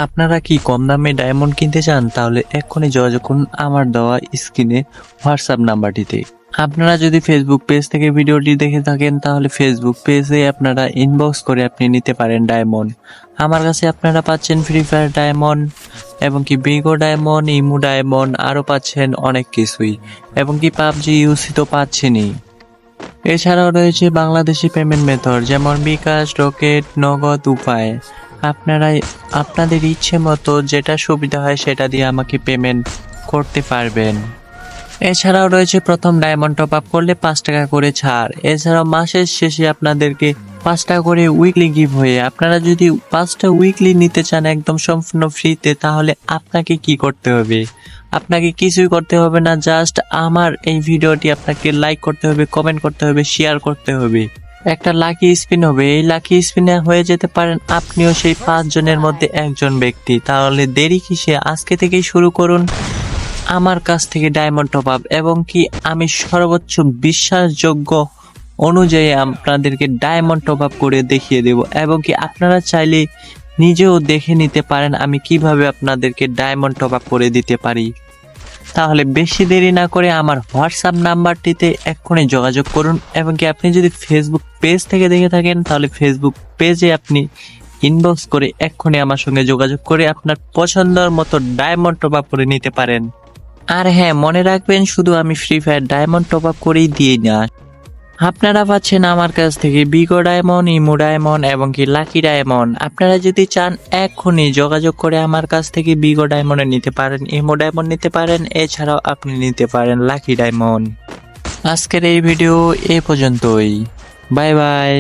আপনারা কি কম দামে ডায়মন্ড কিনতে চান? তাহলে এক্ষুনি যোগাযোগ করুন আমার দেওয়া স্ক্রিনে হোয়াটসঅ্যাপ নাম্বারটিতে। আপনারা যদি ফেসবুক পেজ থেকে ভিডিওটি দেখে থাকেন তাহলে ফেসবুক পেজে আপনারা ইনবক্স করে আপনি নিতে পারেন ডায়মন্ড। আমার কাছে আপনারা পাচ্ছেন ফ্রি ফায়ার ডায়মন্ড এবং কি বিগো ডায়মন্ড, ইমু ডায়মন্ড, আরও পাচ্ছেন অনেক কিছুই এবং কি পাবজি ইউসি তো পাচ্ছেনই। এছাড়াও রয়েছে বাংলাদেশি পেমেন্ট মেথড যেমন বিকাশ, রকেট, নগদ উপায়। আপনারা আপনাদের ইচ্ছে মতো যেটা সুবিধা হয় সেটা দিয়ে আমাকে পেমেন্ট করতে পারবেন। এছাড়াও রয়েছে প্রথম ডায়মন্ড টপ আপ করলে 5 টাকা করে ছাড়। এছাড়াও মাসের শেষে আপনাদেরকে 5 টাকা করে উইকলি গিভ হয়ে আপনারা যদি 5টা উইকলি নিতে চান একদম সম্পূর্ণ ফ্রিতে, তাহলে আপনাকে কি করতে হবে? আপনাকে কিছুই করতে হবে না, জাস্ট আমার এই ভিডিওটি আপনাকে লাইক করতে হবে, কমেন্ট করতে হবে, শেয়ার করতে হবে। একটা লাকি স্পিন হবে, এই লাকি স্পিনে হয়ে যেতে পারেন আপনিও সেই 5 জনের মধ্যে একজন ব্যক্তি। তাহলে দেরি কিসে? আজকে থেকেই শুরু করুন আমার কাছ থেকে ডায়মন্ড টপ আপ এবং কি আমি সর্বোচ্চ বিশ্বাসযোগ্য অনুযায়ী আপনাদেরকে ডায়মন্ড টপ আপ করে দেখিয়ে দেব এবং কি আপনারা চাইলে নিজেও দেখে নিতে পারেন আমি কিভাবে আপনাদেরকে ডায়মন্ড টপ আপ করে দিতে পারি। তাহলে বেশি দেরি না করে আমার হোয়াটসঅ্যাপ নাম্বারটিতে এক্ষুনি যোগাযোগ করুন এবং কি আপনি যদি ফেসবুক পেজ থেকে দেখে থাকেন তাহলে ফেসবুক পেজে আপনি ইনবক্স করে এক্ষুনি আমার সঙ্গে যোগাযোগ করে আপনার পছন্দের মতো ডায়মন্ড টপ আপ করে নিতে পারেন। আর হ্যাঁ, মনে রাখবেন শুধু আমি free fire diamond top up করেই দিই না, আপনারা পাচ্ছেন আমার কাছ থেকে বিগো ডায়মন্ড, ইমো ডায়মন্ড এবং কি লাকি ডায়মন্ড। আপনারা যদি চান এক্ষুনি যোগাযোগ করে আমার কাছ থেকে বিগো ডায়মন্ড নিতে পারেন, ইমো ডায়মন্ড নিতে পারেন, এছাড়াও আপনি নিতে পারেন লাকি ডায়মন্ড। আজকের এই ভিডিও এ পর্যন্তই। Bye bye.